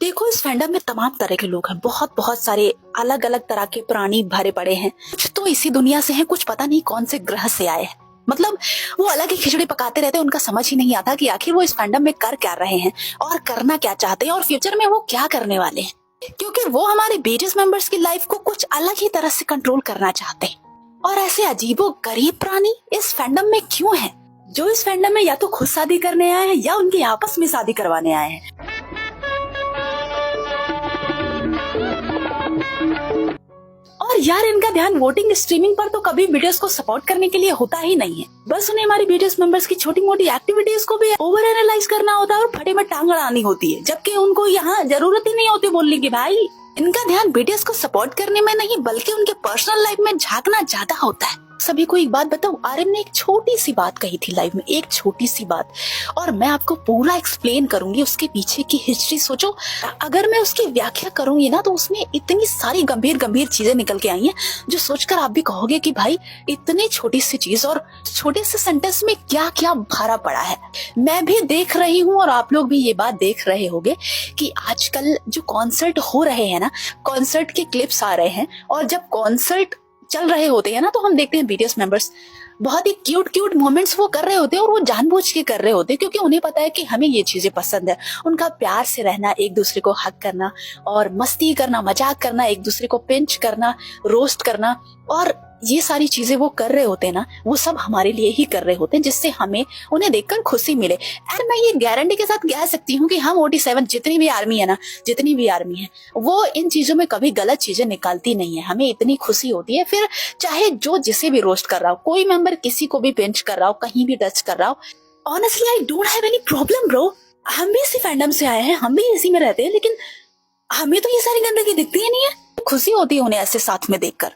देखो, इस फैंडम में तमाम तरह के लोग हैं, बहुत बहुत सारे अलग अलग तरह के प्राणी भरे पड़े हैं। कुछ तो इसी दुनिया से हैं, कुछ पता नहीं कौन से ग्रह से आए हैं। मतलब वो अलग ही खिचड़ी पकाते रहते हैं, उनका समझ ही नहीं आता कि आखिर वो इस फैंडम में कर क्या रहे हैं और करना क्या चाहते हैं और फ्यूचर में वो क्या करने वाले हैं, क्योंकि वो हमारे बीटीएस मेंबर्स की लाइफ को कुछ अलग ही तरह से कंट्रोल करना चाहते हैं। और ऐसे अजीबो गरीब प्राणी इस फैंडम में क्यों हैं, जो इस फैंडम में या तो खुद शादी करने आए हैं या उनके आपस में शादी करवाने आए हैं। और यार, इनका ध्यान वोटिंग स्ट्रीमिंग पर तो कभी वीडियोस को सपोर्ट करने के लिए होता ही नहीं है। बस उन्हें हमारी बीटीएस मेंबर्स की छोटी मोटी एक्टिविटीज को भी ओवर एनालाइज करना होता है और फटे में टांग अड़ानी होती है, जबकि उनको यहाँ जरूरत ही नहीं होती बोलने की। भाई, इनका ध्यान बीटीएस को सपोर्ट करने में नहीं बल्कि उनके पर्सनल लाइफ में झांकना ज्यादा होता है। सभी को एक बात बताऊं, आर्यन ने एक छोटी सी बात कही थी लाइव में, एक छोटी सी बात, और मैं आपको पूरा एक्सप्लेन करूंगी उसके पीछे की हिस्ट्री। सोचो, अगर मैं उसकी व्याख्या करूंगी ना तो उसमें इतनी सारी गंभीर गंभीर चीजें निकल के आई हैं जो सोचकर आप भी कहोगे कि भाई, इतनी छोटी सी चीज और छोटे से सेंटेंस में क्या क्या भरा पड़ा है। मैं भी देख रही हूँ और आप लोग भी ये बात देख रहे होंगे कि आजकल जो कॉन्सर्ट हो रहे हैं ना, कॉन्सर्ट के क्लिप्स आ रहे हैं, और जब कॉन्सर्ट चल रहे होते हैं ना तो हम देखते हैं बीटीएस मेंबर्स बहुत ही क्यूट क्यूट मोमेंट्स वो कर रहे होते हैं, और वो जानबूझ के कर रहे होते हैं क्योंकि उन्हें पता है कि हमें ये चीजें पसंद है। उनका प्यार से रहना, एक दूसरे को हक करना और मस्ती करना, मजाक करना, एक दूसरे को पिंच करना, रोस्ट करना, और ये सारी चीजें वो कर रहे होते हैं ना, वो सब हमारे लिए ही कर रहे होते हैं, जिससे हमें उन्हें देखकर खुशी मिले। एंड मैं ये गारंटी के साथ कह सकती हूँ कि हम OT7 जितनी भी आर्मी है ना, जितनी भी आर्मी है, वो इन चीजों में कभी गलत चीजें निकालती नहीं है। हमें इतनी खुशी होती है, फिर चाहे जो जिसे भी रोस्ट कर रहा हो, कोई मेंबर किसी को भी पिंच कर रहा हो, कहीं भी टच कर रहा हो, honestly I don't have any problem bro. हम भी इसी फैंडम से आए हैं, हम भी इसी में रहते हैं, लेकिन हमें तो ये सारी गंदगी दिखती ही नहीं है। खुशी होती है उन्हें ऐसे साथ में देखकर।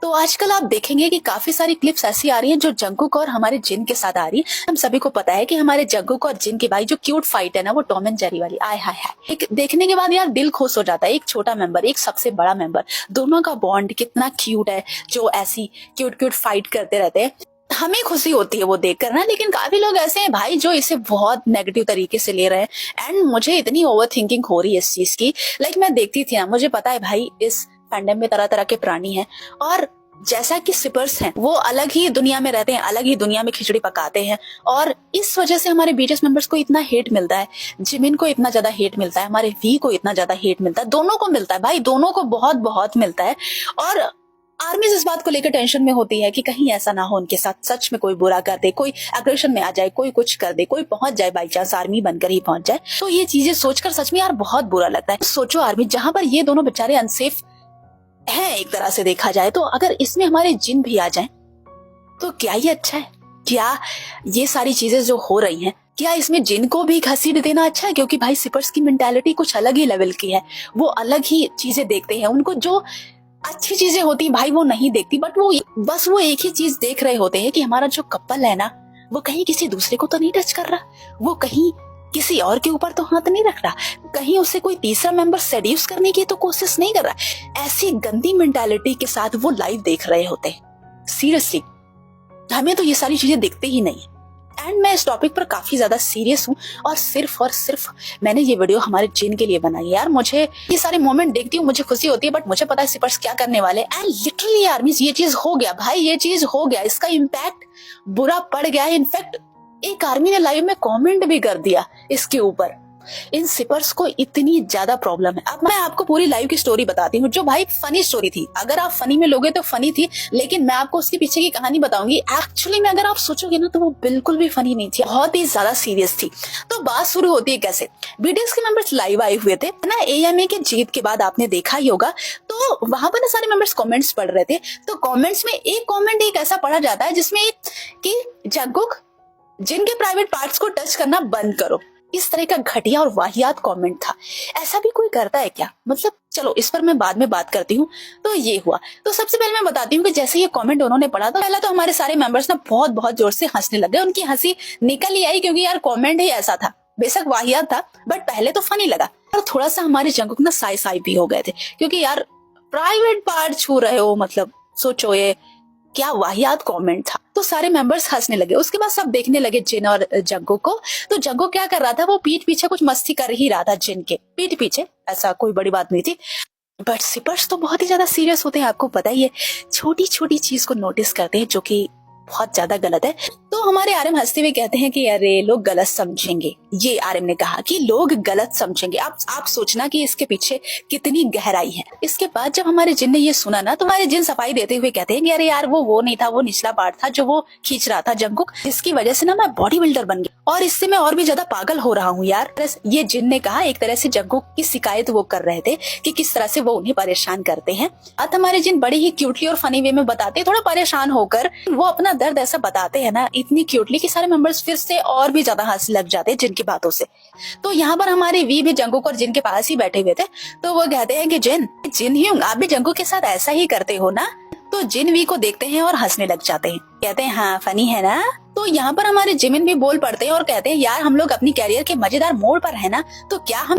तो आजकल आप देखेंगे कि काफी सारी क्लिप्स ऐसी आ रही हैं जो जंगकुक और हमारे जिन के साथ आ रही है। हम सभी को पता है कि हमारे जंगकुक और जिन के भाई जो क्यूट फाइट है ना, वो टॉम एंड जेरी वाली, आय हाय हाय, एक देखने के बाद यार दिल खुश हो जाता है। एक छोटा मेंबर, एक सबसे बड़ा मेंबर, दोनों का बॉन्ड कितना क्यूट है, जो ऐसी क्यूट क्यूट फाइट करते रहते हैं। हमें खुशी होती है वो देखकर ना, लेकिन काफी लोग ऐसे हैं भाई जो इसे बहुत नेगेटिव तरीके से ले रहे हैं। एंड मुझे इतनी ओवर थिंकिंग हो रही है इस चीज की। मैं देखती थी ना, मुझे पता है भाई इस फैंडम में तरह तरह के प्राणी हैं, और जैसा कि सिपर्स हैं वो अलग ही दुनिया में रहते हैं, अलग ही दुनिया में खिचड़ी पकाते हैं, और इस वजह से हमारे बीटीएस मेंबर्स को इतना हेट मिलता है, जिमिन को इतना ज्यादा हेट मिलता है, हमारे वी को इतना ज्यादा हेट मिलता है, दोनों को मिलता है भाई, दोनों को बहुत बहुत मिलता है। और आर्मी इस बात को लेकर टेंशन में होती है कि कहीं ऐसा ना हो उनके साथ सच में कोई बुरा कर दे, कोई एग्रेशन में आ जाए, कोई कुछ कर दे, कोई पहुंच जाए, बाई चांस आर्मी बनकर ही पहुंच जाए। तो ये चीजें सोचकर सच में यार बहुत बुरा लगता है। सोचो आर्मी जहां पर ये दोनों बेचारे अनसेफ है एक तरह से देखा जाए, तो अगर इसमें हमारे जिन भी आ जाएं तो क्या ये अच्छा है? क्या ये सारी चीजें जो हो रही हैं, क्या इसमें जिन को भी घसीट देना अच्छा है? क्योंकि भाई सिपर्स की मेंटालिटी कुछ अलग ही लेवल की है, वो अलग ही चीजें देखते हैं। उनको जो अच्छी चीजें होती भाई वो नहीं देखती, बट वो बस वो एक ही चीज देख रहे होते हैं कि हमारा जो कपल है ना, वो कहीं किसी दूसरे को तो नहीं टच कर रहा, वो कहीं किसी और के ऊपर तो हाथ नहीं रख रहा, कहीं उसे कोई तीसरा मेंबर सेड्यूस करने की तो कोशिश नहीं कर रहा। ऐसी गंदी मेंटालिटी के साथ वो लाइव देख रहे होते हैं। सीरियसली हमें तो ये सारी चीजें दिखती ही नहीं। एंड मैं इस टॉपिक पर काफी ज्यादा सीरियस हूँ, और सिर्फ मैंने ये वीडियो हमारे जिन के लिए बनाई है। यार मुझे ये सारे मोमेंट देखती हूँ, मुझे खुशी होती है, बट मुझे पता है सिपर्स क्या करने वाले। एंड लिटरली आर्मी ये चीज हो गया भाई, ये चीज हो गया, इसका इम्पैक्ट बुरा पड़ गया है। इनफैक्ट एक आर्मी ने लाइव में कमेंट भी कर दिया इसके ऊपर। इन सिपर्स को इतनी ज्यादा प्रॉब्लम है। अब मैं आपको पूरी लाइव की स्टोरी बताती हूँ, जो भाई फनी स्टोरी थी। अगर आप फनी में लोगे तो फनी थी, लेकिन मैं आपको उसके पीछे की कहानी बताऊंगी। एक्चुअली में अगर आप सोचोगे ना तो वो बिल्कुल भी फनी नहीं थी, बहुत ही ज्यादा सीरियस थी। तो बात शुरू होती है कैसे। बीटीएस के मेंबर्स लाइव आए हुए थे ना, AMA के जीत के बाद आपने देखा ही होगा, तो वहां पर ना सारे मेंबर्स कमेंट्स पढ़ रहे थे। तो कमेंट्स में एक कमेंट एक ऐसा पढ़ा जाता है जिसमें कि जंगकुक जिनके प्राइवेट पार्ट्स को टच करना बंद करो। इस तरह का घटिया और वाहियात कमेंट था। ऐसा भी कोई करता है क्या? मतलब चलो इस पर मैं बाद में बात करती हूँ। तो ये हुआ। तो सबसे पहले मैं बताती हूँ कि जैसे ये कमेंट उन्होंने पढ़ा तो पहला तो हमारे सारे मेंबर्स ना बहुत बहुत जोर से हंसने लग गए। उनकी हंसी निकल ही आई, क्योंकि यार कमेंट ही ऐसा था, बेशक वाहियात था, बट पहले तो फनी लगा। और थोड़ा सा हमारे जंगकुक ना साई भी हो गए थे, क्योंकि यार प्राइवेट पार्ट छू रहे हो, मतलब सोचो ये क्या वाहियात कमेंट था। तो सारे मेंबर्स हंसने लगे। उसके बाद सब देखने लगे जिन और जग्गू को। तो जग्गू क्या कर रहा था, वो पीठ पीछे कुछ मस्ती कर ही रहा था जिन के पीठ पीछे, ऐसा कोई बड़ी बात नहीं थी। बट सिपर्स तो बहुत ही ज्यादा सीरियस होते हैं, आपको पता ही है, छोटी छोटी चीज को नोटिस करते हैं जो कि बहुत ज्यादा गलत है। तो हमारे आरएम हंसते हुए कहते हैं कि अरे लोग गलत समझेंगे। ये आरएम ने कहा कि लोग गलत समझेंगे। आप सोचना कि इसके पीछे कितनी गहराई है। इसके बाद जब हमारे जिन ने ये सुना ना, तो हमारे जिन सफाई देते हुए कहते हैं कि अरे यार वो नहीं था, वो निचला पार्ट था जो वो खींच रहा था जंगकुक, जिसकी वजह से ना मैं बॉडी बिल्डर बन गया और इससे मैं और भी ज्यादा पागल हो रहा हूँ यार। ये जिन ने कहा, एक तरह से जंगकुक की शिकायत वो कर रहे थे कि किस तरह से वो उन्हें परेशान करते हैं। अब हमारे जिन बड़ी ही क्यूटली और फनी वे में बताते हैं, थोड़ा परेशान होकर वो अपना दर्द ऐसा बताते हैं ना इतनी क्यूटली कि सारे मेंबर्स फिर से और भी ज्यादा हंसने लग जाते हैं जिनकी बातों से। तो यहाँ पर हमारे वी भी जंगकुक और जिन के पास ही बैठे हुए थे। तो वो कहते हैं कि जिन ह्यूंग, आप भी जंगकुक के साथ ऐसा ही करते हो ना। तो जिन वी को देखते हैं और हंसने लग जाते हैं, कहते हैं हाँ फनी है ना। तो यहाँ पर हमारे जिमिन भी बोल पड़ते हैं और कहते हैं यार हम लोग अपनी कैरियर के मजेदार मोड़ पर है ना, तो क्या हम